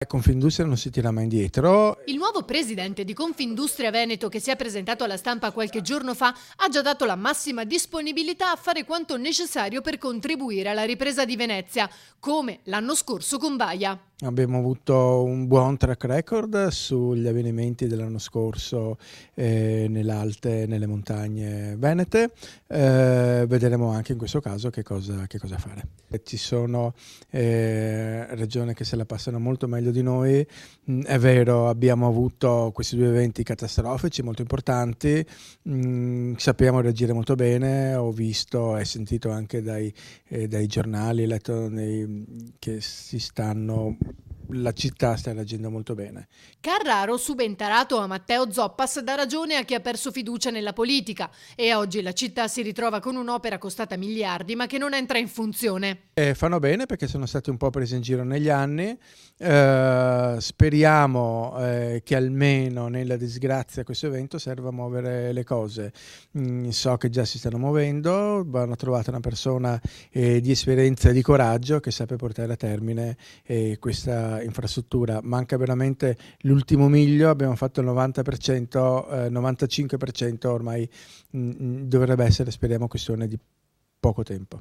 Confindustria non si tira mai indietro. Il nuovo presidente di Confindustria Veneto, che si è presentato alla stampa qualche giorno fa, ha già dato la massima disponibilità a fare quanto necessario per contribuire alla ripresa di Venezia, come l'anno scorso con Baia. Abbiamo avuto un buon track record sugli avvenimenti dell'anno scorso nelle Alte, nelle montagne venete. Vedremo anche in questo caso che cosa fare. Ci sono regioni che se la passano molto meglio di noi. È vero, abbiamo avuto questi due eventi catastrofici molto importanti. Sappiamo reagire molto bene. Ho visto e sentito anche dai giornali, letto che la città sta reagendo molto bene. Carraro, subentarato a Matteo Zoppas, dà ragione a chi ha perso fiducia nella politica e oggi la città si ritrova con un'opera costata miliardi ma che non entra in funzione. Fanno bene perché sono stati un po' presi in giro negli anni. Speriamo che almeno nella disgrazia questo evento serva a muovere le cose. So che già si stanno muovendo, hanno trovato una persona di esperienza e di coraggio che sappia portare a termine questa infrastruttura. Manca veramente l'ultimo miglio, abbiamo fatto il 90%, 95% ormai dovrebbe essere, speriamo, questione di poco tempo.